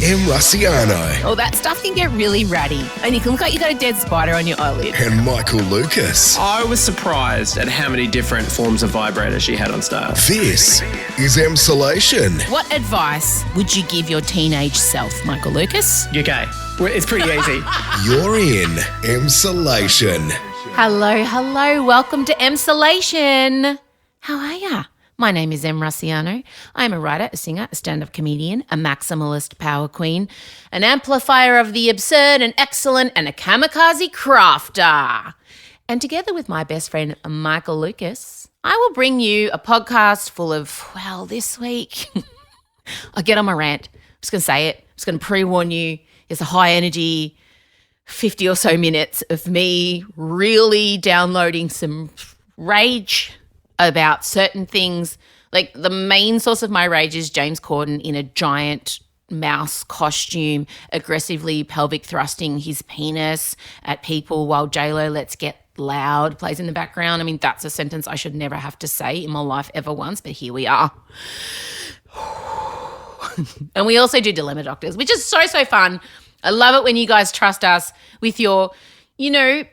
Emrussiano. Oh, that stuff can get really ratty. And you can look like you got a dead spider on your eyelid. And Michael Lucas. I was surprised at how many different forms of vibrator she had on staff. This is Emsolation. What advice would you give your teenage self, Michael Lucas? You're gay. It's pretty easy. You're in Emsolation. Hello. Welcome to Emsolation. How are ya? My name is Em Russiano. I'm a writer, a singer, a stand-up comedian, a maximalist power queen, an amplifier of the absurd and excellent, and a kamikaze crafter. And together with my best friend, Michael Lucas, I will bring you a podcast full of, well, this week, I'll get on my rant. I'm just going to say it. I'm just going to pre-warn you. It's a high energy 50 or so minutes of me really downloading some rage about certain things. Like the main source of my rage is James Corden in a giant mouse costume, aggressively pelvic thrusting his penis at people while J-Lo Let's Get Loud plays in the background. I mean, that's a sentence I should never have to say in my life ever once, but here we are. And we also do Dilemma Doctors, which is so fun. I love it when you guys trust us with your, your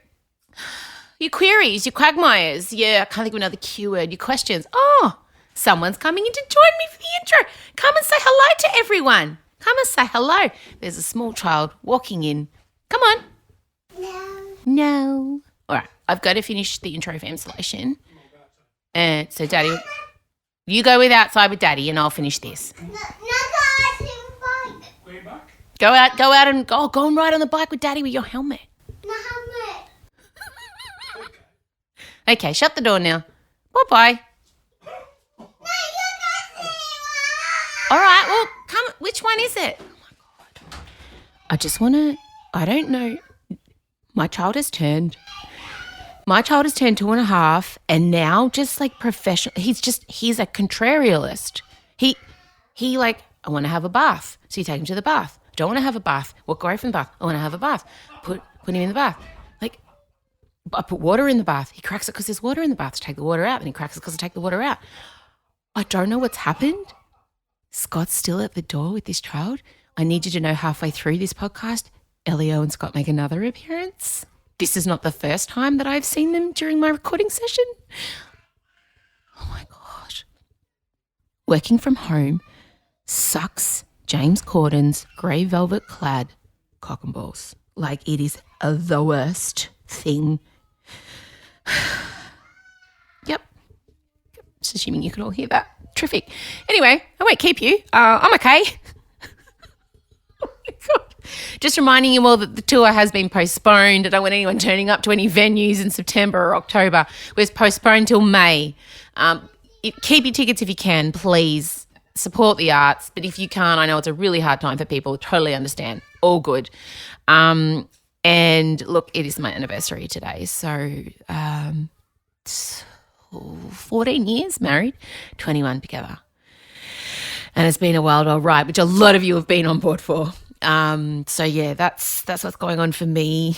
queries, your quagmires, I can't think of another keyword, your questions. Oh, someone's coming in to join me for the intro. Come and say hello to everyone. Come and say hello. There's a small child walking in. Come on. No. All right, I've got to finish the intro for Emsolation. So, Daddy, you go outside with Daddy and I'll finish this. Go out and go and ride on the bike with Daddy with your helmet. Okay, shut the door now. Bye-bye. No, all right, well, come. Which one is it? Oh, my God. I don't know. My child has turned 2.5 and now just like professional. He's a contrarialist. He like, I want to have a bath. So you take him to the bath. Don't want to have a bath. Walk away from the bath. I want to have a bath. Put him in the bath. Like, I put water in the bath. He cracks it because there's water in the bath to take the water out. And he cracks it because I take the water out. I don't know what's happened. Scott's still at the door with this child. I need you to know halfway through this podcast, Elio and Scott make another appearance. This is not the first time that I've seen them during my recording session. Oh, my gosh. Working from home sucks James Corden's grey velvet clad cock and balls. Like, it is the worst thing. Yep. Just assuming you could all hear that. Terrific. Anyway, I won't keep you. I'm okay. Oh my God. Just reminding you all that the tour has been postponed. I don't want anyone turning up to any venues in September or October. We're postponed till May. Keep your tickets if you can, please. Support the arts, but if you can't, I know it's a really hard time for people. Totally understand. All good. And look, it is my anniversary today. So 14 years married, 21 together. And it's been a wild old ride, which a lot of you have been on board for. So yeah, that's what's going on for me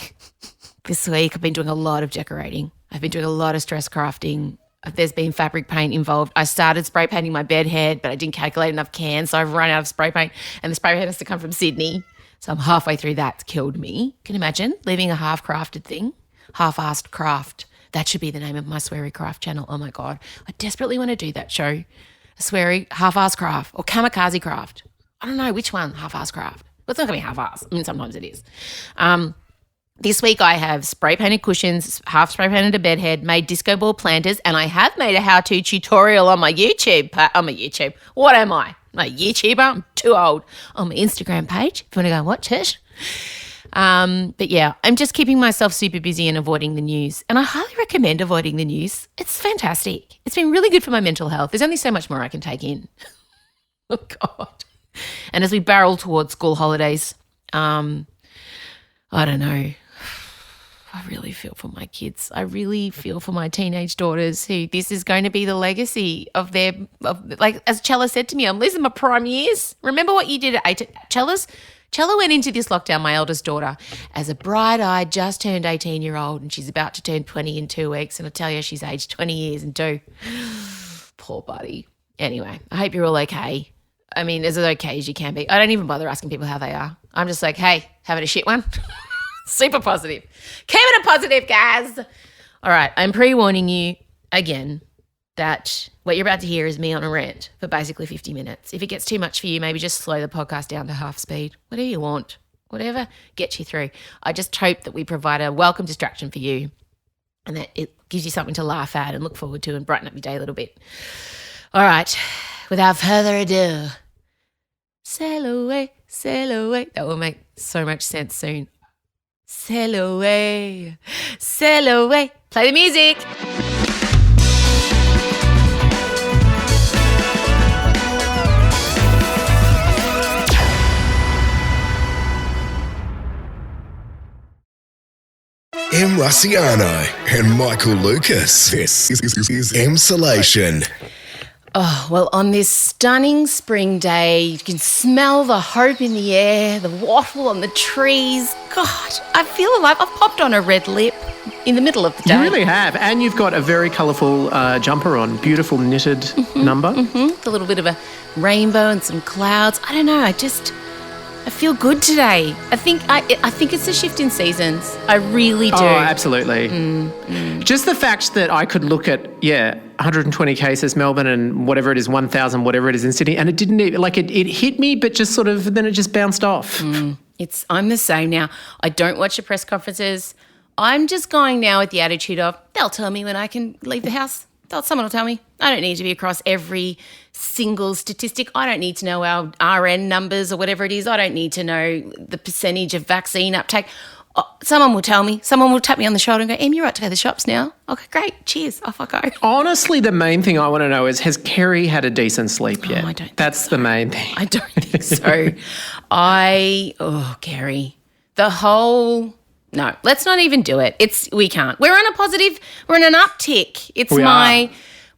this week. I've been doing a lot of decorating. I've been doing a lot of stress crafting. There's been fabric paint involved. I started spray painting my bed head, but I didn't calculate enough cans, so I've run out of spray paint, and the spray paint has to come from Sydney. So I'm halfway through that. It's killed me. Can you imagine leaving a half-crafted thing? Half-assed craft. That should be the name of my sweary craft channel. Oh, my God. I desperately want to do that show. A sweary half-assed craft or kamikaze craft. I don't know which one, half-assed craft. Well, it's not going to be half-assed. I mean, sometimes it is. This week I have spray painted cushions, half spray painted a bed head, made disco ball planters, and I have made a how-to tutorial on my YouTube. What am I? My YouTuber? I'm too old. On my Instagram page, if you want to go and watch it. But yeah, I'm just keeping myself super busy and avoiding the news. And I highly recommend avoiding the news. It's fantastic. It's been really good for my mental health. There's only so much more I can take in. Oh, God. And as we barrel towards school holidays, I don't know. I really feel for my kids. I really feel for my teenage daughters who this is going to be the legacy of their, like as Chella said to me, I'm losing my prime years. Remember what you did at 8? Chella went into this lockdown, my eldest daughter, as a bright-eyed, just turned 18-year-old, and she's about to turn 20 in 2 weeks. And I tell you, she's aged 20 years in 2. Poor buddy. Anyway, I hope you're all okay. I mean, as okay as you can be. I don't even bother asking people how they are. I'm just like, hey, having a shit one? Super positive. Keep it a positive, guys. All right, I'm pre-warning you again that what you're about to hear is me on a rant for basically 50 minutes. If it gets too much for you, maybe just slow the podcast down to half speed. Whatever you want. Whatever gets you through. I just hope that we provide a welcome distraction for you and that it gives you something to laugh at and look forward to and brighten up your day a little bit. All right, without further ado, sail away, sail away. That will make so much sense soon. Sail away, sail away. Play the music. M. Russiano and Michael Lucas. This is Emsolation. Oh, well, on this stunning spring day, you can smell the hope in the air, the wattle on the trees. God, I feel alive. I've popped on a red lip in the middle of the day. You really have. And you've got a very colourful jumper on. Beautiful knitted number. A little bit of a rainbow and some clouds. I don't know. I feel good today. I think it's a shift in seasons. I really do. Oh, absolutely. Just the fact that I could look at, 120 cases Melbourne and whatever it is, 1,000, whatever it is in Sydney, and it didn't even, it hit me, but just sort of, then it just bounced off. I'm the same now. I don't watch the press conferences. I'm just going now with the attitude of, they'll tell me when I can leave the house. Someone will tell me. I don't need to be across every single statistic. I don't need to know our RN numbers or whatever it is. I don't need to know the percentage of vaccine uptake. Someone will tell me. Someone will tap me on the shoulder and go, Em, you're right to go to the shops now. Okay, great. Cheers. Off I go. Honestly, the main thing I want to know is, has Kerry had a decent sleep yet? I don't think That's so. the main thing. I don't think so. Kerry, no, let's not even do it. We can't. We're on an uptick. It's my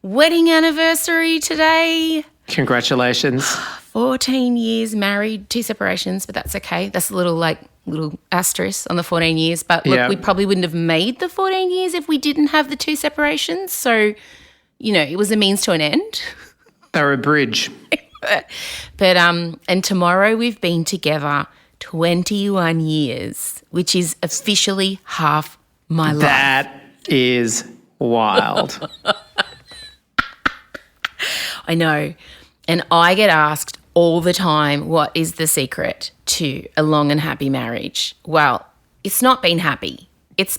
wedding anniversary today. Congratulations. 14 years married, 2 separations, but that's okay. That's a little asterisk on the 14 years. But look, we probably wouldn't have made the 14 years if we didn't have the 2 separations. So, it was a means to an end. They're a bridge. But and tomorrow we've been together 21 years, which is officially half my life. That is wild. I know. And I get asked all the time, what is the secret to a long and happy marriage? Well, it's not been happy. It's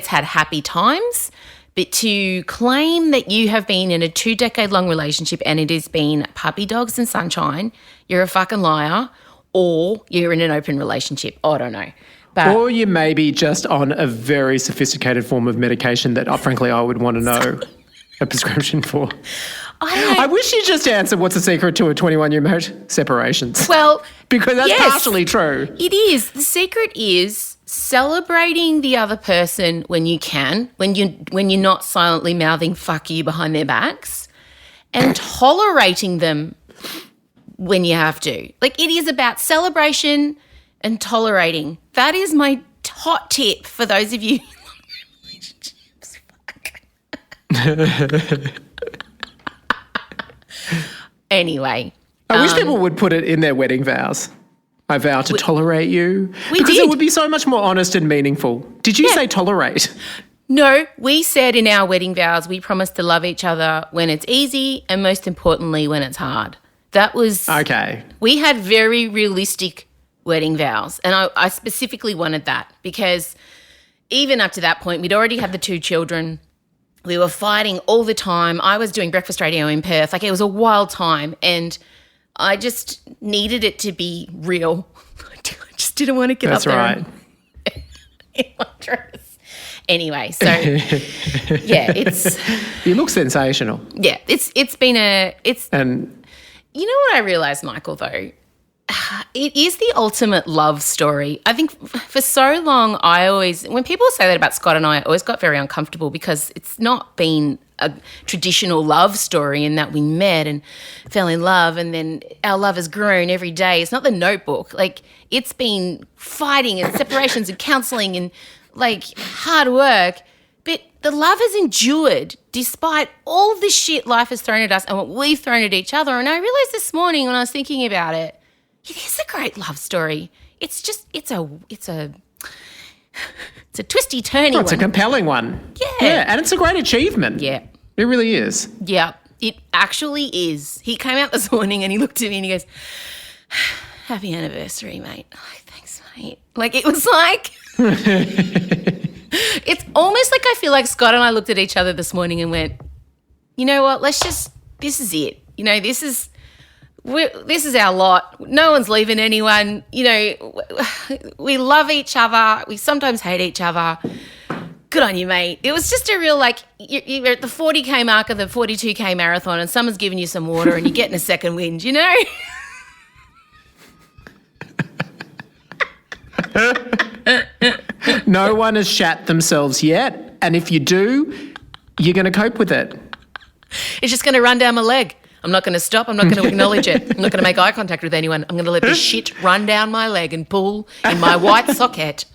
had happy times, but to claim that you have been in a 2-decade-long relationship and it has been puppy dogs and sunshine, you're a fucking liar, or you're in an open relationship. I don't know. But or you may be just on a very sophisticated form of medication that, frankly, I would want to know a prescription for. I wish you just answered what's the secret to a 21-year marriage? Separations. Well, because that's yes, partially true. It is. The secret is celebrating the other person when you can, when you're not silently mouthing fuck you behind their backs, and tolerating them when you have to. It is about celebration and tolerating. That is my hot tip for those of you in relationships. Anyway. I wish people would put it in their wedding vows. I vow to tolerate you. Because it would be so much more honest and meaningful. Did you say tolerate? No, we said in our wedding vows we promise to love each other when it's easy and most importantly when it's hard. That was... Okay. We had very realistic wedding vows and I specifically wanted that because even up to that point we'd already had the 2 children. We were fighting all the time. I was doing breakfast radio in Perth. It was a wild time and I just needed it to be real. I just didn't want to get up there. That's right. In my dress. Anyway, so it's... You look sensational. Yeah, it's been And you know what I realised, Michael, though? It is the ultimate love story. I think for so long when people say that about Scott and I always got very uncomfortable because it's not been a traditional love story in that we met and fell in love and then our love has grown every day. It's not The Notebook. It's been fighting and separations and counselling and hard work. But the love has endured despite all the shit life has thrown at us and what we've thrown at each other. And I realised this morning when I was thinking about it, it is a great love story. It's a twisty, turny one. It's a compelling one. Yeah, and it's a great achievement. Yeah. It really is. Yeah, it actually is. He came out this morning and he looked at me and he goes, happy anniversary, mate. I'm like, thanks, mate. Like, it was like... It's almost like I feel like Scott and I looked at each other this morning and went, you know what, this is it. You know, this is our lot. No one's leaving anyone. You know, we love each other. We sometimes hate each other. Good on you, mate. It was just a real, like, you're at the 40K mark of the 42K marathon and someone's giving you some water and you're getting a second wind, you know? No one has shat themselves yet, and if you do, you're going to cope with it. It's just going to run down my leg. I'm not going to stop. I'm not going to acknowledge it. I'm not going to make eye contact with anyone. I'm going to let the shit run down my leg and pull in my white socket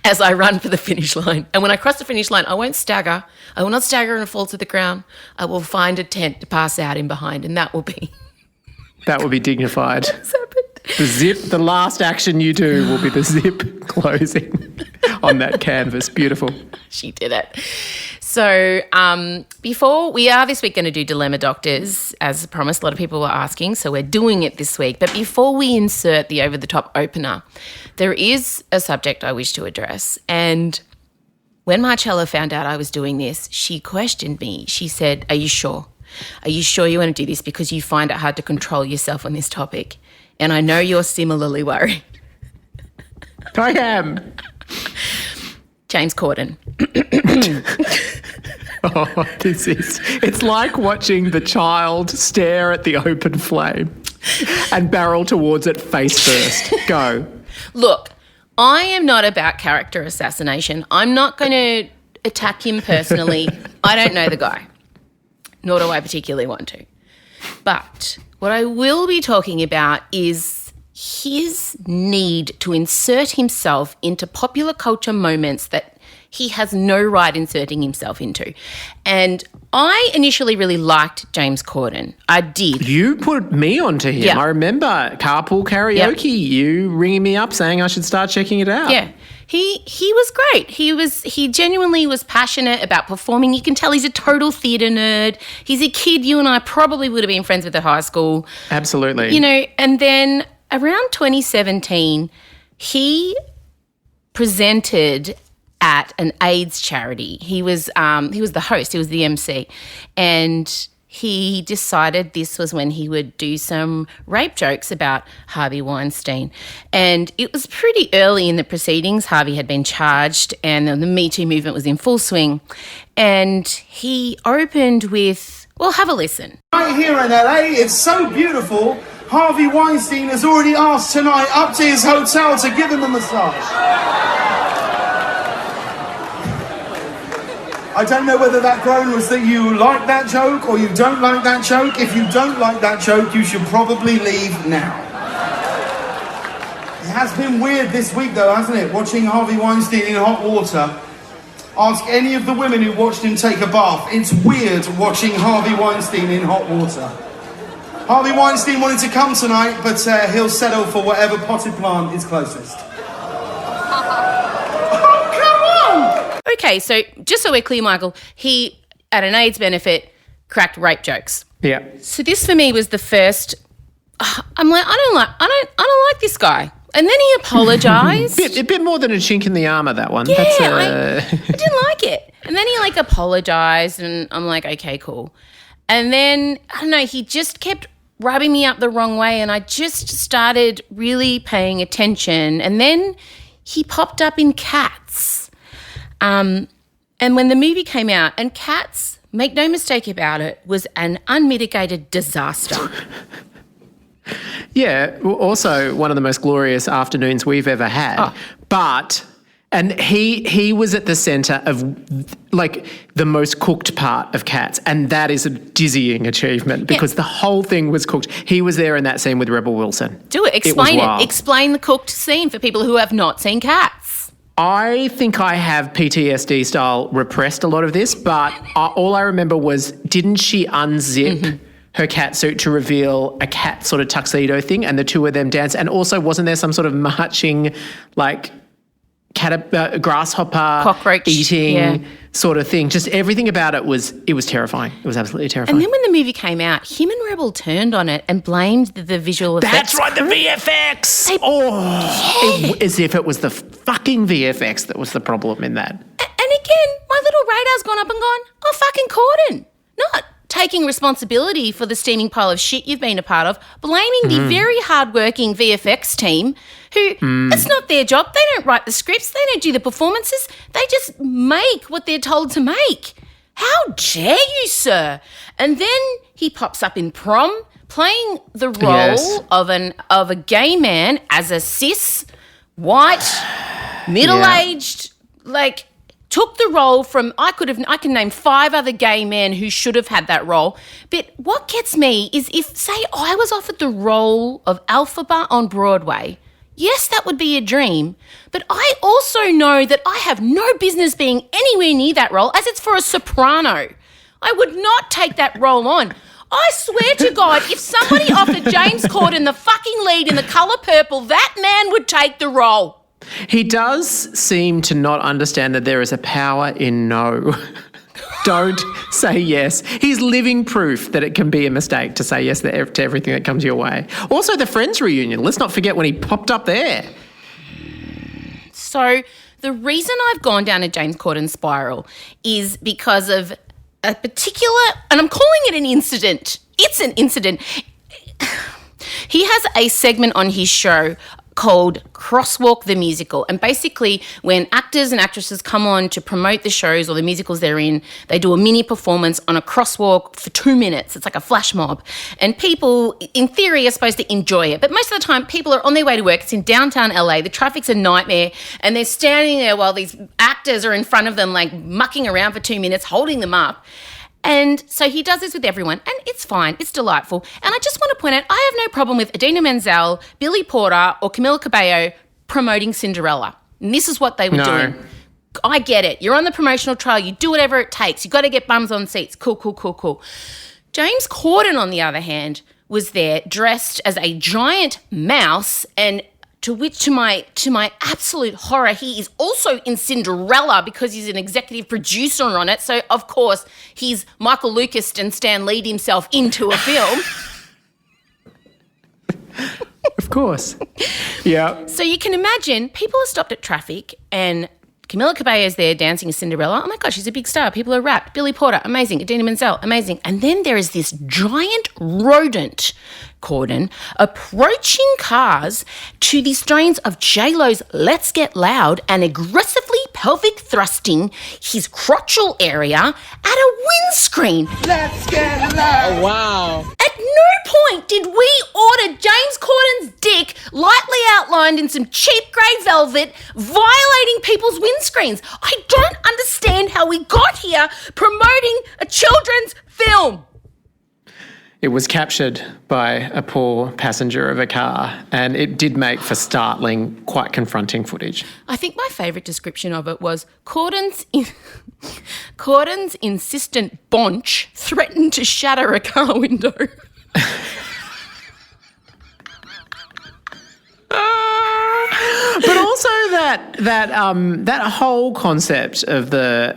as I run for the finish line. And when I cross the finish line, I won't stagger. I will not stagger and fall to the ground. I will find a tent to pass out in behind, and that will be... That will be dignified. What's happened? The last action you do will be the zip closing on that canvas. Beautiful. She did it. So before we are this week going to do Dilemma Doctors, as promised, a lot of people were asking, so we're doing it this week. But before we insert the over-the-top opener, there is a subject I wish to address. And when Chella found out I was doing this, she questioned me. She said, are you sure? Are you sure you want to do this because you find it hard to control yourself on this topic? And I know you're similarly worried. I am. James Corden. It's like watching the child stare at the open flame and barrel towards it face first. Go. Look, I am not about character assassination. I'm not going to attack him personally. I don't know the guy, nor do I particularly want to. But what I will be talking about is his need to insert himself into popular culture moments that he has no right inserting himself into. And I initially really liked James Corden. I did. You put me onto him. Yeah. I remember carpool karaoke, you ringing me up saying I should start checking it out. Yeah. He was great. He genuinely was passionate about performing. You can tell he's a total theatre nerd. He's a kid you and I probably would have been friends with at high school. Absolutely. You know, and then around 2017, he presented at an AIDS charity. He was the host. He was the MC, and he decided this was when he would do some rape jokes about Harvey Weinstein. And it was pretty early in the proceedings. Harvey had been charged and the Me Too movement was in full swing. And he opened with, well, have a listen. Right here in LA, it's so beautiful. Harvey Weinstein has already asked tonight up to his hotel to give him a massage. I don't know whether that groan was that you like that joke or you don't like that joke. If you don't like that joke, you should probably leave now. It has been weird this week though, hasn't it? Watching Harvey Weinstein in hot water. Ask any of the women who watched him take a bath. It's weird watching Harvey Weinstein in hot water. Harvey Weinstein wanted to come tonight, but he'll settle for whatever potted plant is closest. Okay, so just so we're clear, Michael, he, at an AIDS benefit, cracked rape jokes. Yeah. So this for me was the first, I'm like, I don't like this guy. And then he apologised. A bit more than a chink in the armour, that one. Yeah, That's, I didn't like it. And then he apologised and I'm like, okay, cool. And then, I don't know, he just kept rubbing me up the wrong way and I just started really paying attention. And then he popped up in Cats. And when the movie came out, and Cats, make no mistake about it, was an unmitigated disaster. Yeah, also one of the most glorious afternoons we've ever had. Oh. But, and he was at the centre of, like, the most cooked part of Cats, and that is a dizzying achievement because the whole thing was cooked. He was there in that scene with Rebel Wilson. Do it. Explain it. Explain the cooked scene for people who have not seen Cats. I think I have PTSD style repressed a lot of this, but all I remember was, didn't she unzip her catsuit to reveal a cat sort of tuxedo thing, and the two of them dance? And also, wasn't there some sort of marching, like grasshopper cockroach eating sort of thing? Just everything about it was terrifying. It was absolutely terrifying. And then when the movie came out, him and Rebel turned on it and blamed the visual effects. That's right, the VFX. As if it was the fucking VFX that was the problem in that. And again, my little radar's gone up and gone, oh, fucking Corden. Not taking responsibility for the steaming pile of shit you've been a part of, blaming the very hardworking VFX team who, it's not their job. They don't write the scripts. They don't do the performances. They just make what they're told to make. How dare you, sir? And then he pops up in Prom playing the role of a gay man as a cis, white, middle-aged, took the role from, I can name 5 other gay men who should have had that role. But what gets me is if, say, I was offered the role of Elphaba on Broadway, yes, that would be a dream, but I also know that I have no business being anywhere near that role, as it's for a soprano. I would not take that role on. I swear to God, if somebody offered James Corden the fucking lead in The Colour Purple, that man would take the role. He does seem to not understand that there is a power in no. Don't say yes. He's living proof that it can be a mistake to say yes to everything that comes your way. Also, the Friends reunion. Let's not forget when he popped up there. So the reason I've gone down a James Corden spiral is because of a particular, and I'm calling it an incident. It's an incident. He has a segment on his show called Crosswalk the Musical. And basically when actors and actresses come on to promote the shows or the musicals they're in, they do a mini performance on a crosswalk for 2 minutes. It's like a flash mob. And people, in theory, are supposed to enjoy it. But most of the time, people are on their way to work. It's in downtown LA. The traffic's a nightmare. And they're standing there while these actors are in front of them, mucking around for 2 minutes, holding them up. And so he does this with everyone, and it's fine. It's delightful. And I just want to point out, I have no problem with Idina Menzel, Billy Porter, or Camila Cabello promoting Cinderella. And this is what they were doing. I get it. You're on the promotional trail. You do whatever it takes. You've got to get bums on seats. Cool. James Corden, on the other hand, was there dressed as a giant mouse, and to my absolute horror, he is also in Cinderella because he's an executive producer on it. So, of course, he's Michael Lucas and Stan Lee'd himself into a film. Of course. Yeah. So you can imagine people are stopped at traffic and Camila Cabello's there dancing as Cinderella. Oh, my gosh, she's a big star. People are wrapped. Billy Porter, amazing. Idina Menzel, amazing. And then there is this giant rodent, Corden, approaching cars to the strains of J-Lo's Let's Get Loud and aggressively pelvic thrusting his crotchal area at a windscreen. Let's get loud. Oh, wow. At no point did we order James Corden's dick lightly outlined in some cheap grey velvet violating people's windscreens. I don't understand how we got here promoting a children's film. It was captured by a poor passenger of a car, and it did make for startling, quite confronting footage. I think my favourite description of it was Corden's insistent bonch threatened to shatter a car window. But also that whole concept of the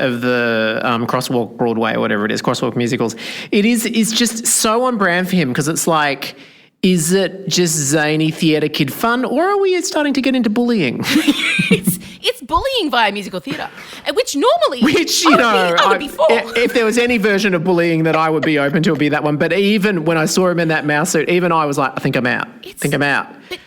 Crosswalk Broadway or whatever it is, Crosswalk musicals, is just so on brand for him, because it's like, is it just zany theatre kid fun, or are we starting to get into bullying? It's bullying via musical theatre, which normally I would be for. If there was any version of bullying that I would be open to, it would be that one. But even when I saw him in that mouse suit, even I was like, I think I'm out. But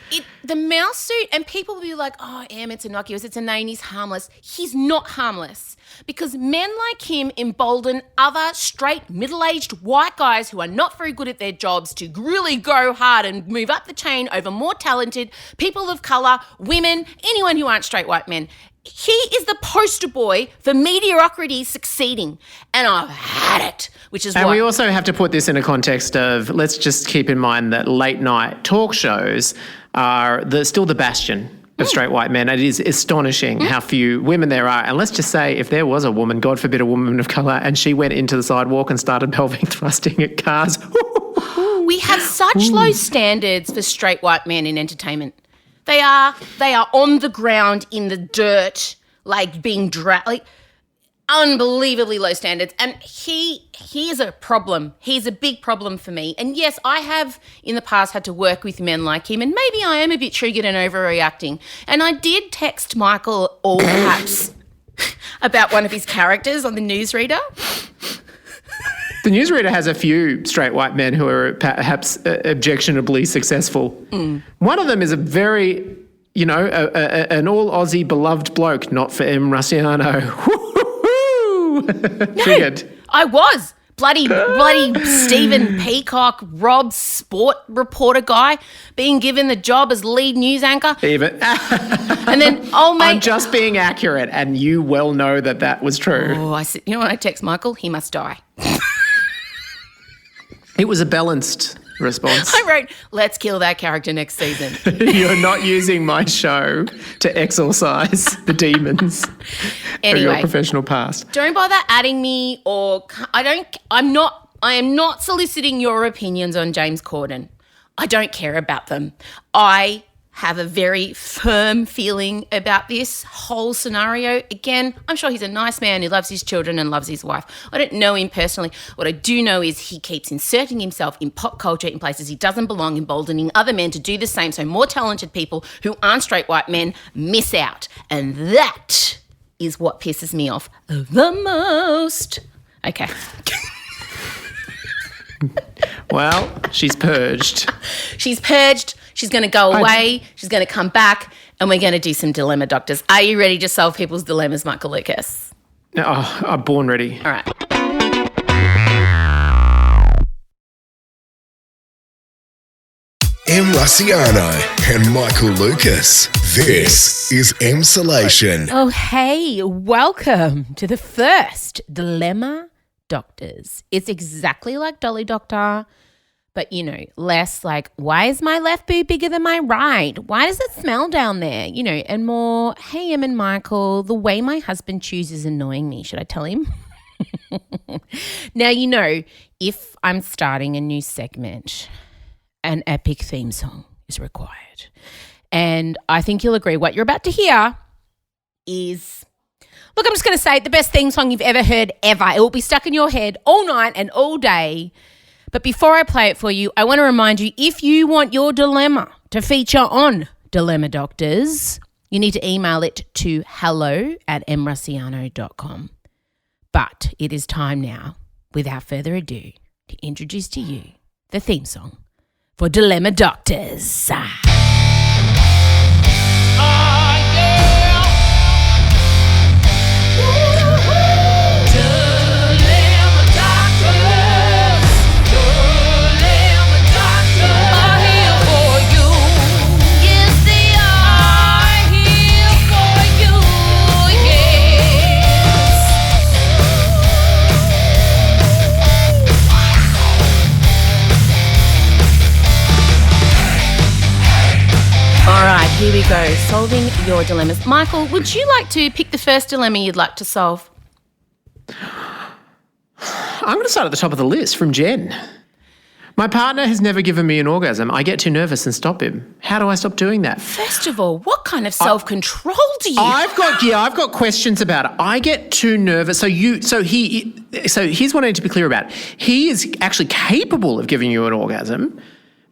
the mouse suit, and people will be like, oh, it's innocuous, it's inane, he's harmless. He's not harmless, because men like him embolden other straight, middle-aged white guys who are not very good at their jobs to really go hard and move up the chain over more talented people of colour, women, anyone who aren't straight white men. He is the poster boy for mediocrity succeeding, and I've had it, which is why. And we also have to put this in a context of, let's just keep in mind that late night talk shows are still the bastion of straight white men. It is astonishing how few women there are. And let's just say if there was a woman, God forbid a woman of colour, and she went into the sidewalk and started pelvic thrusting at cars. We have such low standards for straight white men in entertainment. They are on the ground in the dirt, like being dragged, like unbelievably low standards. And he is a problem. He's a big problem for me. And yes, I have in the past had to work with men like him, and maybe I am a bit triggered and overreacting. And I did text Michael all caps about one of his characters on the newsreader. The newsreader has a few straight white men who are perhaps objectionably successful. One of them is a very, an all Aussie beloved bloke, not for M. Rusciano. Triggered. No, I was. Bloody Stephen Peacock, Rob sport reporter guy, being given the job as lead news anchor. And then, mate. I'm just being accurate, and you well know that was true. Oh, I said, when I text Michael, he must die. It was a balanced response. I wrote, let's kill that character next season. You're not using my show to exorcise the demons of your professional past. Don't bother adding me I am not soliciting your opinions on James Corden. I don't care about them. I have a very firm feeling about this whole scenario. Again, I'm sure he's a nice man who loves his children and loves his wife. I don't know him personally. What I do know is he keeps inserting himself in pop culture in places he doesn't belong, emboldening other men to do the same, so more talented people who aren't straight white men miss out. And that is what pisses me off the most. Okay. Well, she's purged. She's purged. She's going to go away. She's going to come back, and we're going to do some dilemma doctors. Are you ready to solve people's dilemmas, Michael Lucas? Oh, I'm born ready. All right. M. Rusciano and Michael Lucas. This is Emsolation. Oh, hey, welcome to the first Dilemma Doctors. It's exactly like Dolly Doctor, but, less like, why is my left boob bigger than my right? Why does it smell down there? And more, hey, Em and Michael, the way my husband chews is annoying me. Should I tell him? Now, if I'm starting a new segment, an epic theme song is required. And I think you'll agree what you're about to hear is, look, I'm just going to say the best theme song you've ever heard ever. It will be stuck in your head all night and all day. But before I play it for you, I want to remind you, if you want your dilemma to feature on Dilemma Doctors, you need to email it to hello@mrusciano.com. But it is time now, without further ado, to introduce to you the theme song for Dilemma Doctors. All right, here we go, solving your dilemmas. Michael, would you like to pick the first dilemma you'd like to solve? I'm going to start at the top of the list from Jen. My partner has never given me an orgasm. I get too nervous and stop him. How do I stop doing that? First of all, what kind of self-control do you I've got questions about it. I get too nervous. So here's what I need to be clear about. He is actually capable of giving you an orgasm,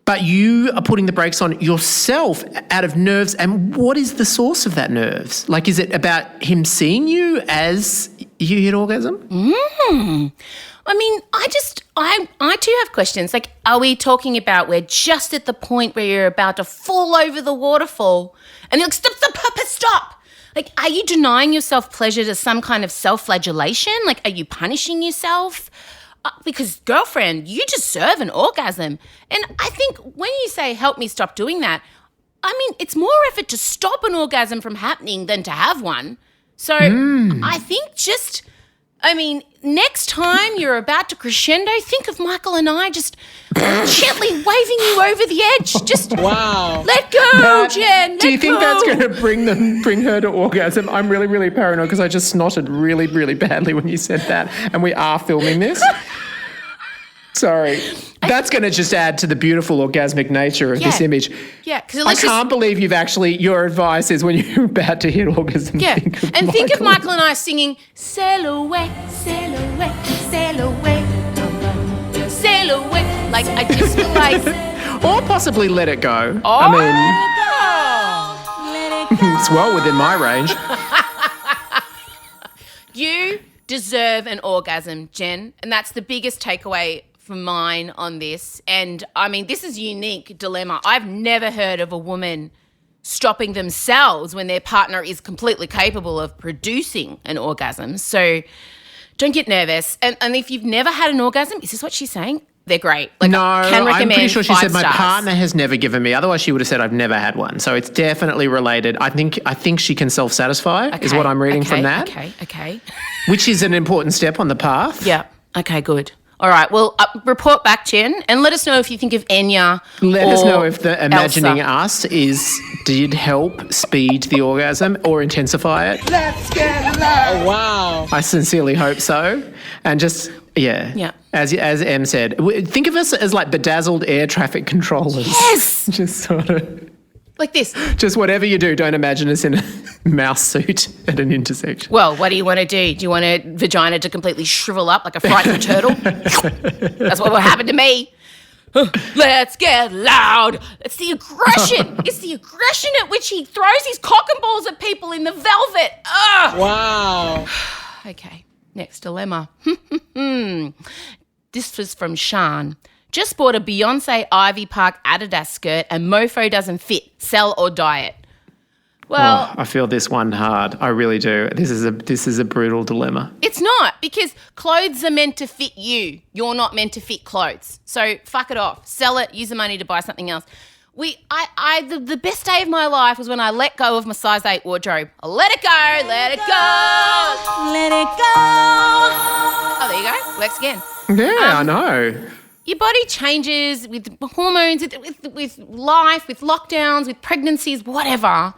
but you are putting the brakes on yourself out of nerves. And what is the source of that nerves? Like, is it about him seeing you as you hit orgasm? I mean, I too have questions. Like, are we talking about we're just at the point where you're about to fall over the waterfall and you're like, stop. Like, are you denying yourself pleasure to some kind of self-flagellation? Like, are you punishing yourself? Because, girlfriend, you deserve an orgasm. And I think when you say, help me stop doing that, I mean, it's more effort to stop an orgasm from happening than to have one. So I think just I mean, next time you're about to crescendo, think of Micahel and I just gently waving you over the edge. Just let go, Jen. Do you think that's going to bring her to orgasm? I'm really, really paranoid because I just snotted really, really badly when you said that, and we are filming this. Sorry. That's going to just add to the beautiful orgasmic nature of this image. Yeah. I can't believe your advice is when you're about to hit orgasm. Yeah. Think of Micahel and I singing, sail away, sail away, sail away, sail away. Like, I just feel like... Or possibly Let It Go. Oh, I mean, it's well within my range. You deserve an orgasm, Jen. And that's the biggest takeaway for mine on this. And I mean, this is a unique dilemma. I've never heard of a woman stopping themselves when their partner is completely capable of producing an orgasm. So don't get nervous. And if you've never had an orgasm, is this what she's saying? They're great. Like, no, can recommend I'm pretty sure she said 5 my stars. partner has never given me. Otherwise, she would have said I've never had one. So it's definitely related. I think she can self-satisfy is what I'm reading from that. Okay. Which is an important step on the path. Yeah. Okay, good. All right. Well, report back, Jen, and let us know if you think of Enya. Let us know if the imagining Elsa. us did help speed the orgasm or intensify it. Let's get loud. Oh, wow. I sincerely hope so. And just, Yeah. as Em said, think of us as like bedazzled air traffic controllers. Yes. Just sort of... Like this. Just whatever you do, don't imagine us in a mouse suit at an intersection. Well, what do you want to do? Do you want a vagina to completely shrivel up like a frightened turtle? That's what will happen to me. Let's get loud. It's the aggression. It's the aggression at which he throws his cock and balls at people in the velvet. Ugh. Wow. Okay, next dilemma. This was from Sean. Just bought a Beyonce Ivy Park Adidas skirt and mofo doesn't fit. Sell or diet? Well, I feel this one hard. I really do. This is a brutal dilemma. it's not, because clothes are meant to fit you. You're not meant to fit clothes. So fuck it off. Sell it. Use the money to buy something else. The best day of my life was when I let go of my size 8 wardrobe. I let it go. Let it go. Let it go. Oh, there you go. Works again. Yeah, I know. Your body changes with hormones, with life, with lockdowns, with pregnancies, whatever.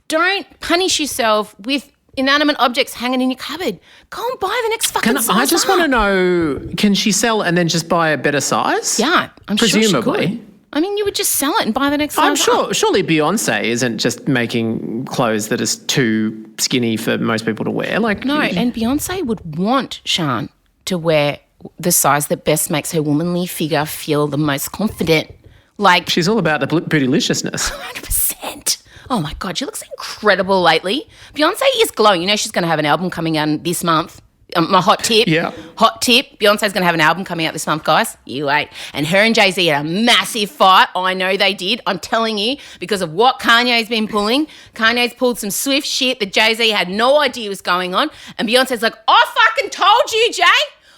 Don't punish yourself with inanimate objects hanging in your cupboard. Go and buy the next fucking size I just up. want to know, can she sell and then just buy a better size? Yeah, I'm sure she Presumably. could. I mean, you would just sell it and buy the next I'm size sure. up. Surely Beyonce isn't just making clothes that is too skinny for most people to wear. Like No, and Beyonce would want Sian to wear the size that best makes her womanly figure feel the most confident. Like, she's all about the bootylicious. 100%. Oh my God, she looks incredible lately. Beyonce is glowing. You know she's going to have an album coming out this month. My hot tip. Yeah. Hot tip. Beyonce's going to have an album coming out this month, guys. You wait. And her and Jay-Z had a massive fight. I know they did. I'm telling you, because of what Kanye's been pulling. Kanye's pulled some swift shit that Jay-Z had no idea was going on. And Beyonce's like, I fucking told you, Jay.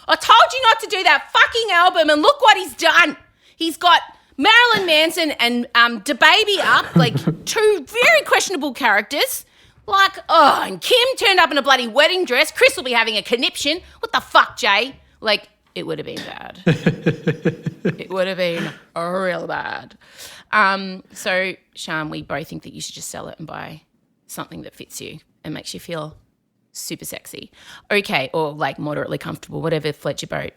I told you not to do that fucking album, and look what he's done. He's got Marilyn Manson and DaBaby up, like 2 very questionable characters. Like, and Kim turned up in a bloody wedding dress. Chris will be having a conniption. What the fuck, Jay? Like, it would have been bad. It would have been real bad. So, Sian, we both think that you should just sell it and buy something that fits you and makes you feel super sexy. Okay, or like moderately comfortable, whatever floats your boat.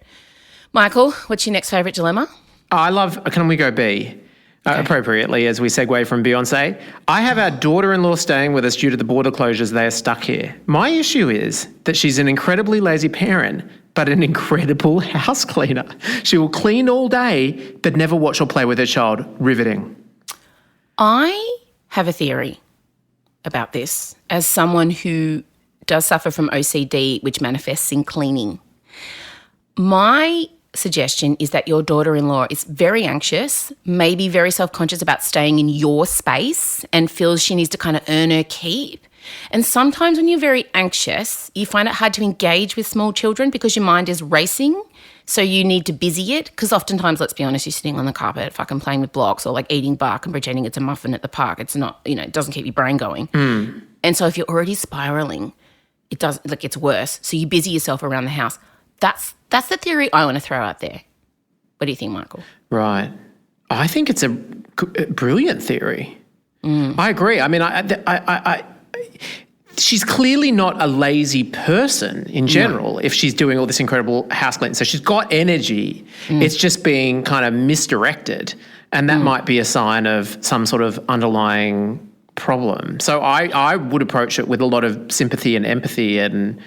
Micahel, what's your next favourite dilemma? Can we go B? Appropriately, as we segue from Beyonce. I have our daughter-in-law staying with us due to the border closures. They are stuck here. My issue is that she's an incredibly lazy parent, but an incredible house cleaner. She will clean all day, but never watch or play with her child. Riveting. I have a theory about this as someone who does suffer from OCD, which manifests in cleaning. My suggestion is that your daughter-in-law is very anxious, maybe very self-conscious about staying in your space and feels she needs to kind of earn her keep. And sometimes when you're very anxious, you find it hard to engage with small children because your mind is racing. So you need to busy it because oftentimes, let's be honest, you're sitting on the carpet fucking playing with blocks or like eating bark and pretending it's a muffin at the park. It's not, it doesn't keep your brain going. And so if you're already spiraling, it does, like, it's worse. So you busy yourself around the house. That's the theory I want to throw out there. What do you think, Michael? Right. I think it's a brilliant theory. I agree. I mean, she's clearly not a lazy person in general if she's doing all this incredible house cleaning. So she's got energy. It's just being kind of misdirected, and that might be a sign of some sort of underlying problem. So I would approach it with a lot of sympathy and empathy, and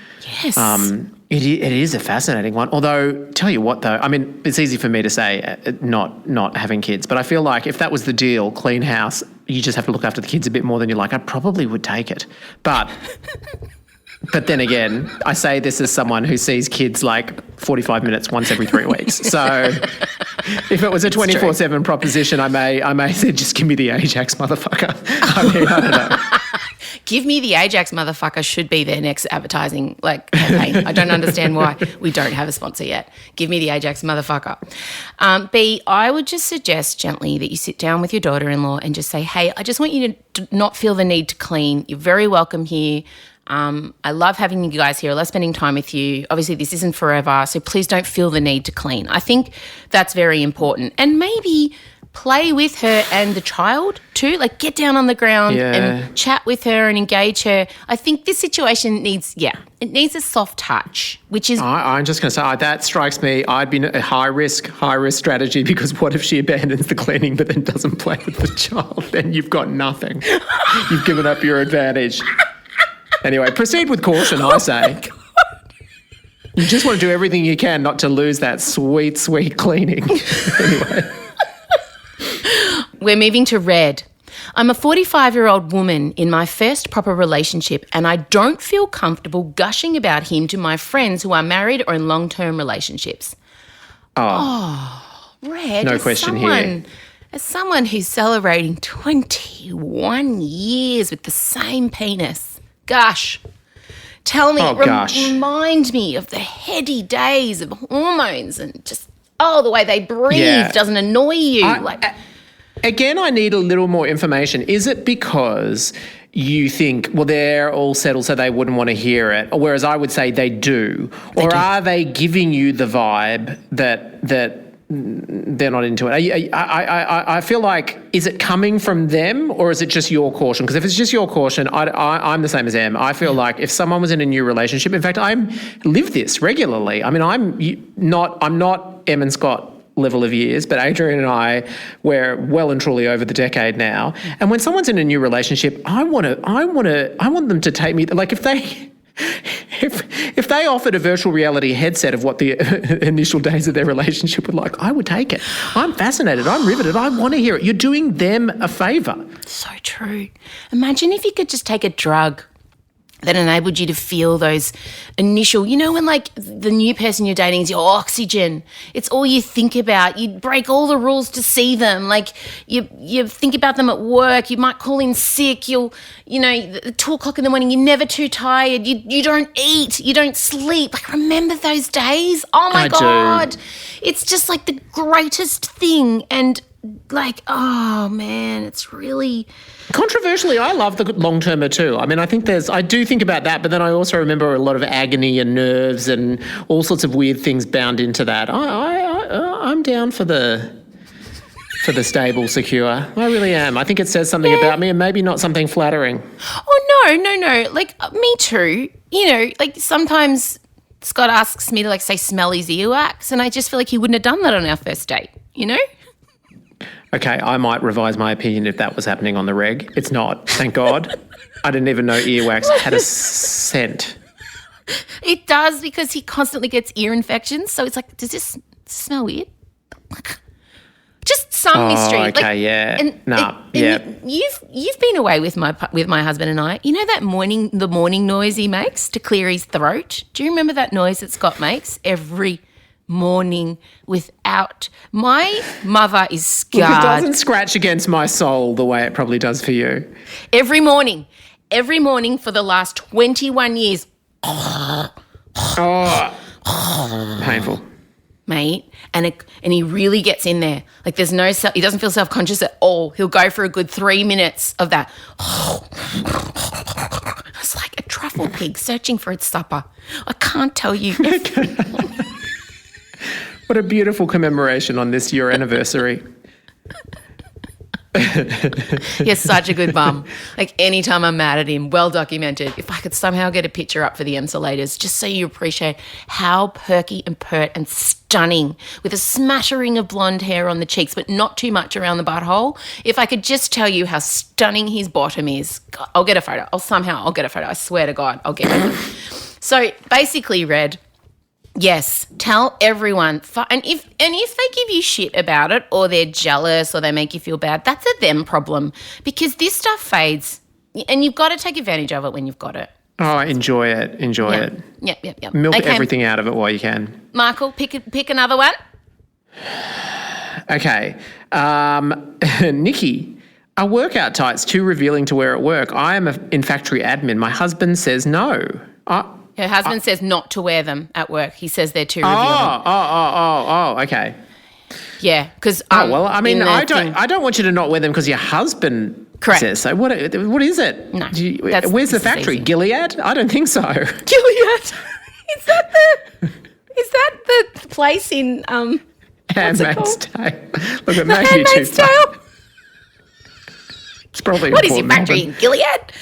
it is a fascinating one. Although, tell you what though, I mean, it's easy for me to say not having kids, but I feel like if that was the deal, clean house, you just have to look after the kids a bit more than you like, I probably would take it. But then again, I say this as someone who sees kids like 45 minutes once every 3 weeks. So if it was a 24/7 proposition, I may say, just give me the Ajax, motherfucker. I mean, I don't know. Give me the Ajax, motherfucker should be their next advertising campaign. I don't understand why we don't have a sponsor yet. Give me the Ajax, motherfucker. B, I would just suggest gently that you sit down with your daughter-in-law and just say, hey, I just want you to not feel the need to clean. You're very welcome here. I love having you guys here. I love spending time with you. Obviously, this isn't forever, so please don't feel the need to clean. I think that's very important. And maybe play with her and the child too. Like, get down on the ground and chat with her and engage her. I think this situation needs a soft touch, which is... I'm just going to say, that strikes me. I'd be a high risk strategy, because what if she abandons the cleaning but then doesn't play with the child? Then you've got nothing. You've given up your advantage. Anyway, proceed with caution, I say. You just want to do everything you can not to lose that sweet, sweet cleaning. Anyway. We're moving to red. I'm a 45-year-old woman in my first proper relationship, and I don't feel comfortable gushing about him to my friends who are married or in long-term relationships. Red. No question here. As someone who's celebrating 21 years with the same penis, gosh, tell me, remind me of the heady days of hormones and just, the way they breathe doesn't annoy you. Again, I need a little more information. Is it because you think, well, they're all settled so they wouldn't want to hear it, whereas I would say they do? Or are they giving you the vibe that they're not into it? I feel like, is it coming from them or is it just your caution? Because if it's just your caution, I'm the same as Em. I feel like if someone was in a new relationship, in fact, I live this regularly. I mean, I'm not Em and Scott level of years, but Adrian and I, we're well and truly over the decade now. And when someone's in a new relationship, I want them to take me, like, if they offered a virtual reality headset of what the initial days of their relationship were like, I would take it. I'm fascinated. I'm riveted. I want to hear it. You're doing them a favour. So true. Imagine if you could just take a drug that enabled you to feel those initial, when like the new person you're dating is your oxygen. It's all you think about. You break all the rules to see them. Like you think about them at work. You might call in sick. You'll, 2:00 in the morning, you're never too tired. You don't eat. You don't sleep. Like, remember those days? Oh my God. Do. It's just like the greatest thing. And like, oh man, it's really... Controversially, I love the long-termer too. I mean, I do think about that, but then I also remember a lot of agony and nerves and all sorts of weird things bound into that. I'm down for the stable, secure. I really am. I think it says something about me and maybe not something flattering. Oh, no. Like, me too. Like sometimes Scott asks me to like say smell his earwax, and I just feel like he wouldn't have done that on our first date, Okay, I might revise my opinion if that was happening on the reg. It's not, thank God. I didn't even know earwax had a scent. It does, because he constantly gets ear infections. So it's like, does this smell weird? Just some mystery. Okay, You've been away with my husband and I. You know the morning noise he makes to clear his throat? Do you remember that noise that Scott makes every morning without... My mother is scarred. Look, it doesn't scratch against my soul the way it probably does for you. Every morning for the last 21 years. Painful. Mate, and he really gets in there. Like, there's he doesn't feel self-conscious at all. He'll go for a good 3 minutes of that. It's like a traffic peaceful pig searching for its supper. I can't tell you. What a beautiful commemoration on this your anniversary. You're such a good mum. Like anytime I'm mad at him, well documented. If I could somehow get a picture up for the Emsolators, just so you appreciate how perky and pert and stunning, with a smattering of blonde hair on the cheeks, but not too much around the butthole. If I could just tell you how stunning his bottom is, God, I'll get a photo. I'll get a photo. I swear to God, I'll get it. So basically, Red, yes, tell everyone. And if they give you shit about it, or they're jealous, or they make you feel bad, that's a them problem, because this stuff fades, and you've got to take advantage of it when you've got it. Oh, enjoy it. Enjoy it. Yep. Milk everything out of it while you can. Michael, pick another one. Okay. Nikki, are workout tights too revealing to wear at work? I am in factory admin. My husband says no. Her husband says not to wear them at work. He says they're too revealing. Okay. Yeah, because well, I mean, I don't want you to not wear them because your husband says so. What is it? No, where's the factory? Gilead? I don't think so. Gilead. Is that the place in Handmaid's Tale? Look, it The may be too Handmaid's far. Tale? It's probably What is your important, factory in Gilead?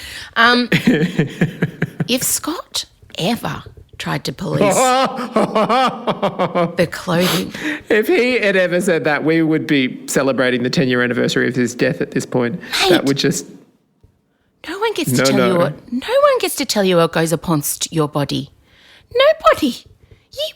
If Scott ever tried to police the clothing. If he had ever said that, we would be celebrating the 10-year anniversary of his death at this point. Mate, that would just... No one gets to tell you what goes upon your body. Nobody. You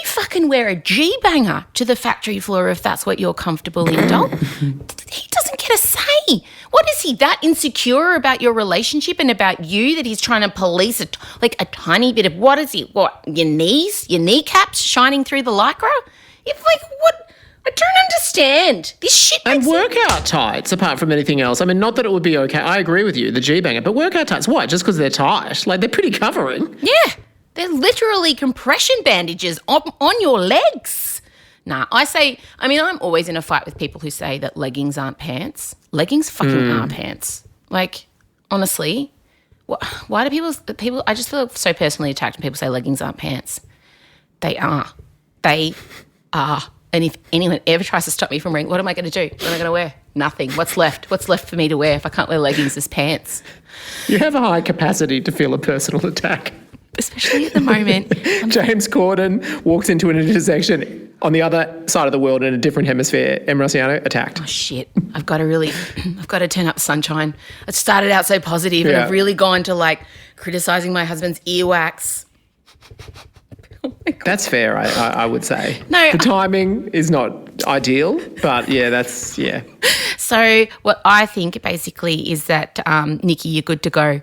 fucking wear a G-banger to the factory floor if that's what you're comfortable in, doll. He doesn't get a say. What is he, that insecure about your relationship and about you that he's trying to police a tiny bit of, what is he, your knees, your kneecaps shining through the lycra? It's like, what? I don't understand. This shit And makes workout tights, apart from anything else. I mean, not that it would be okay. I agree with you, the G-banger. But workout tights, what? Just because they're tight? Like, they're pretty covering. Yeah. They're literally compression bandages on your legs. Nah, I'm always in a fight with people who say that leggings aren't pants. Leggings fucking are pants. Like, honestly, why do people, I just feel so personally attacked when people say leggings aren't pants. They are. They are. And if anyone ever tries to stop me from wearing, what am I going to do? What am I going to wear? Nothing. What's left? What's left for me to wear if I can't wear leggings as pants? You have a high capacity to feel a personal attack. Especially at the moment. James Corden walks into an intersection on the other side of the world in a different hemisphere. Rossiano attacked. Oh, shit. I've got to turn up sunshine. It started out so positive and I've really gone to criticising my husband's earwax. Oh my God. That's fair, I would say. No, the timing is not ideal, but that's. So what I think basically is that, Nikki, you're good to go.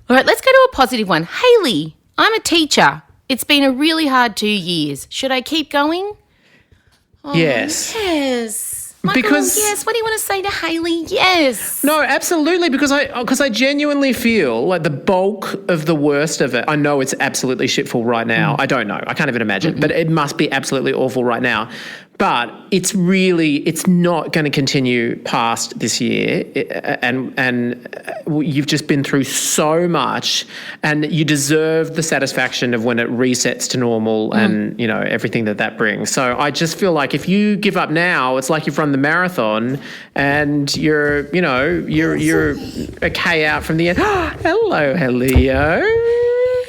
All right, let's go to a positive one. Hayley, I'm a teacher. It's been a really hard 2 years. Should I keep going? Oh, yes. Yes. Michael, yes. What do you want to say to Hayley? Yes. No, absolutely, because I genuinely feel like the bulk of the worst of it, I know it's absolutely shitful right now. I don't know. I can't even imagine. But it must be absolutely awful right now. But it's not going to continue past this year. And you've just been through so much, and you deserve the satisfaction of when it resets to normal and, everything that brings. So I just feel like if you give up now, it's like you've run the marathon and you're a K out from the end. Hello, Leo.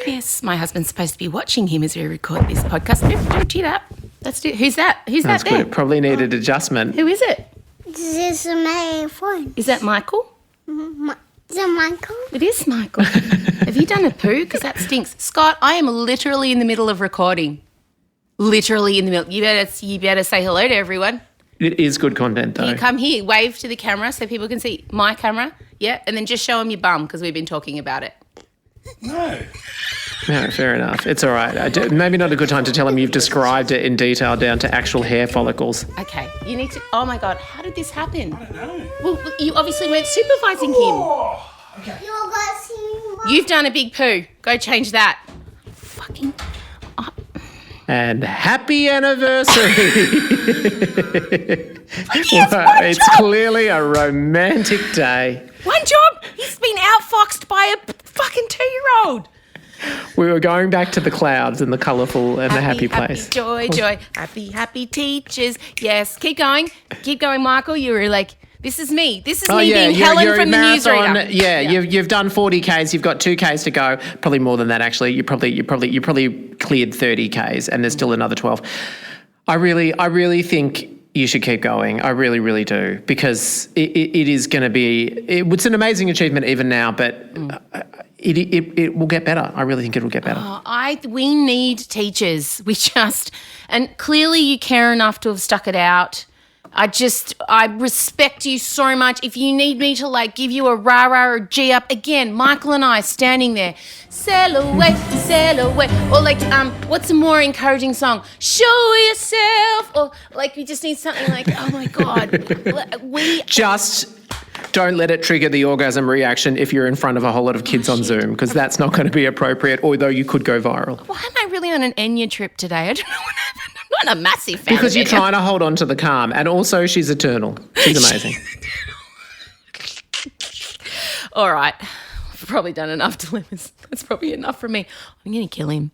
Yes, my husband's supposed to be watching him as we record this podcast. Don't do that. Let's do. Who's that? That's that there? Good. It probably needed adjustment. Who is it? This is my phone. Is that Michael? Is it Michael? It is Michael. Have you done a poo? Because that stinks. Scott, I am literally in the middle of recording. Literally in the middle. You better say hello to everyone. It is good content, though. You come here, wave to the camera so people can see my camera. Yeah, and then just show them your bum because we've been talking about it. No. No, fair enough. It's all right. Maybe not a good time to tell him you've described it in detail down to actual hair follicles. Okay, you need to. Oh my God, how did this happen? I don't know. Well, you obviously weren't supervising him. Oh, okay. You've done a big poo. Go change that. Fucking. And happy anniversary. It's clearly a romantic day. One job. He's been outfoxed by a fucking 2-year-old. We were going back to the clouds and the colourful and the happy place. Joy, joy. Happy teachers. Yes. Keep going, Michael. You were like, this is me. This is me being Helen you're from the newsreader. Yeah, you've done 40 Ks. You've got 2 Ks to go. Probably more than that, actually. You probably cleared 30 Ks, and there's still another 12. I really think you should keep going. I really, really do, because it is going to be. It's an amazing achievement even now, but it will get better. I really think it will get better. We need teachers. And clearly you care enough to have stuck it out. I respect you so much. If you need me to like give you a rah-rah or a G up, again, Michael and I standing there, sail away, or like, what's a more encouraging song? Show yourself, or like we just need something like, oh my God, just don't let it trigger the orgasm reaction if you're in front of a whole lot of kids on Zoom, because that's not going to be appropriate, although you could go viral. Why am I really on an Enya trip today? I don't know what happened. I'm not a massive fan. Because you're trying to hold on to the calm, and also she's eternal. She's amazing. All right, I've probably done enough dilemmas. That's probably enough for me. I'm gonna kill him.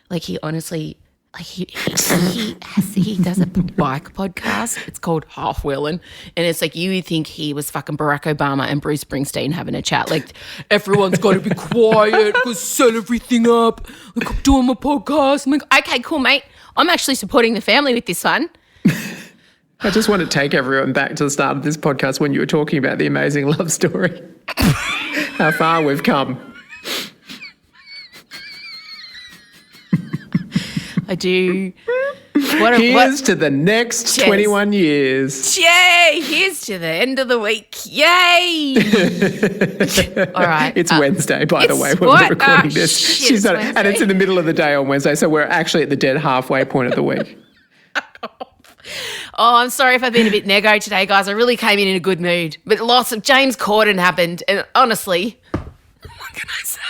Like he honestly, like he does a bike podcast. It's called Half Wheelin', and it's like you would think he was fucking Barack Obama and Bruce Springsteen having a chat. Like everyone's got to be quiet, go set everything up. Like I'm doing my podcast. I'm like, okay, cool, mate. I'm actually supporting the family with this one. I just want to take everyone back to the start of this podcast when you were talking about the amazing love story. How far we've come. I do. Here's to the next Cheers. 21 years. Yay! Here's to the end of the week. Yay! All right. It's Wednesday, by the way, when we're recording this. Shit, and it's in the middle of the day on Wednesday, so we're actually at the dead halfway point of the week. Oh, I'm sorry if I've been a bit nego today, guys. I really came in a good mood. But lots of James Corden happened, and honestly, what can I say?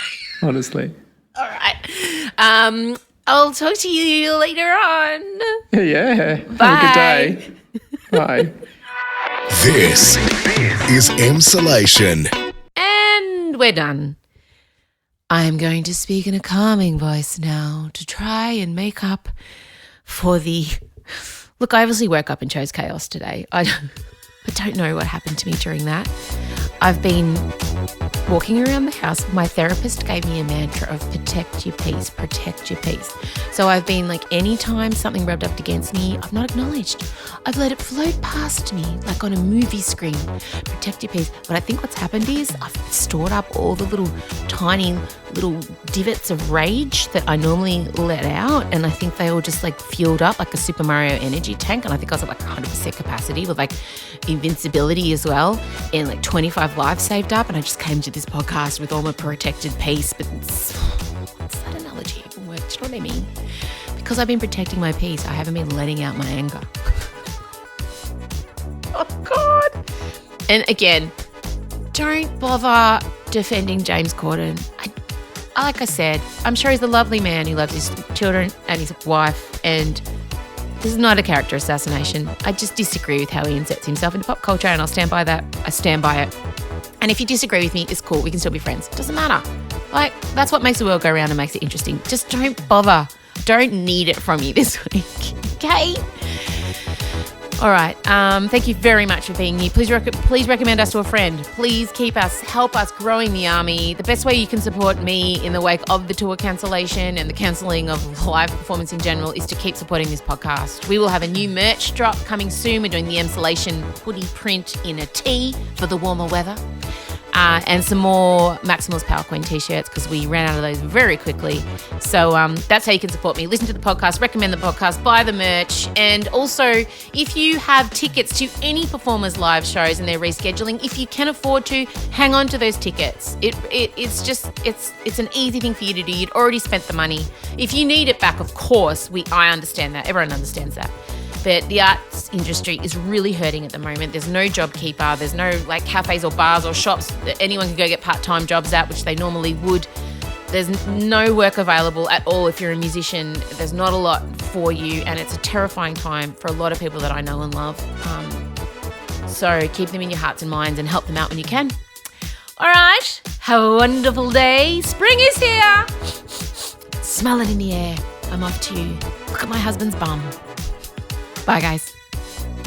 Honestly. All right. I'll talk to you later on. Yeah. Bye. Have a good day. Bye. This is Emsolation. And we're done. I'm going to speak in a calming voice now to try and make up for the... Look, I obviously woke up and chose chaos today. I don't know what happened to me during that. I've been walking around the house. My therapist gave me a mantra of protect your peace, protect your peace. So I've been like, anytime something rubbed up against me, I've not acknowledged. I've let it float past me like on a movie screen. Protect your peace. But I think what's happened is I've stored up all the tiny little divots of rage that I normally let out, and I think they all just like fueled up like a Super Mario energy tank, and I think I was at like 100% capacity with like invincibility as well, and like 25 lives saved up, and I just came to this podcast with all my protected peace. But what's that analogy even work? Do you know what I mean? Because I've been protecting my peace, I haven't been letting out my anger. Oh God. And again, don't bother defending James Corden. Like I said, I'm sure he's a lovely man who loves his children and his wife, and this is not a character assassination. I just disagree with how he inserts himself into pop culture, and I'll stand by that. I stand by it. And if you disagree with me, it's cool. We can still be friends. Doesn't matter. Like, that's what makes the world go round and makes it interesting. Just don't bother. Don't need it from you this week. Okay? All right. Thank you very much for being here. Please recommend us to a friend. Please help us growing the army. The best way you can support me in the wake of the tour cancellation and the cancelling of live performance in general is to keep supporting this podcast. We will have a new merch drop coming soon. We're doing the Emsolation hoodie print in a tee for the warmer weather. And some more Maximal's Power Queen t-shirts because we ran out of those very quickly. So that's how you can support me. Listen to the podcast, recommend the podcast, buy the merch. And also, if you have tickets to any performers' live shows and they're rescheduling, if you can afford to, hang on to those tickets. It's an easy thing for you to do. You'd already spent the money. If you need it back, of course, I understand that. Everyone understands that. But the arts industry is really hurting at the moment. There's no JobKeeper. There's no like cafes or bars or shops that anyone can go get part-time jobs at, which they normally would. There's no work available at all if you're a musician. There's not a lot for you, and it's a terrifying time for a lot of people that I know and love. So keep them in your hearts and minds and help them out when you can. All right. Have a wonderful day. Spring is here. Smell it in the air. I'm off to look at my husband's bum. Bye, guys.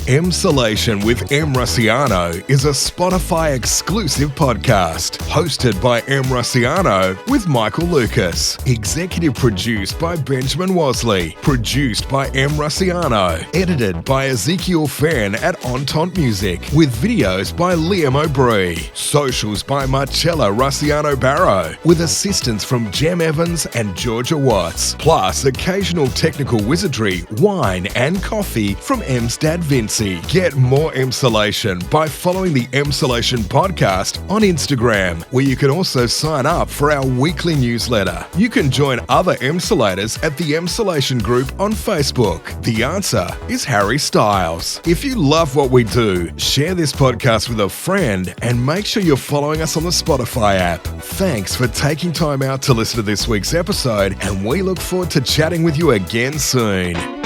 Emsolation with Em Rusciano is a Spotify exclusive podcast hosted by Em Rusciano with Michael Lucas. Executive produced by Benjamin Wasley. Produced by Em Rusciano. Edited by Ezekiel Fan at Entente Music. With videos by Liam O'Brien. Socials by Chella Rusciano Barrow. With assistance from Jem Evans and Georgia Watts. Plus occasional technical wizardry, wine and coffee from Em's dad Vince. Get more Emsolation by following the Emsolation podcast on Instagram, where you can also sign up for our weekly newsletter. You can join other Emsolators at the Emsolation group on Facebook. The answer is Harry Styles. If you love what we do, share this podcast with a friend and make sure you're following us on the Spotify app. Thanks for taking time out to listen to this week's episode, and we look forward to chatting with you again soon.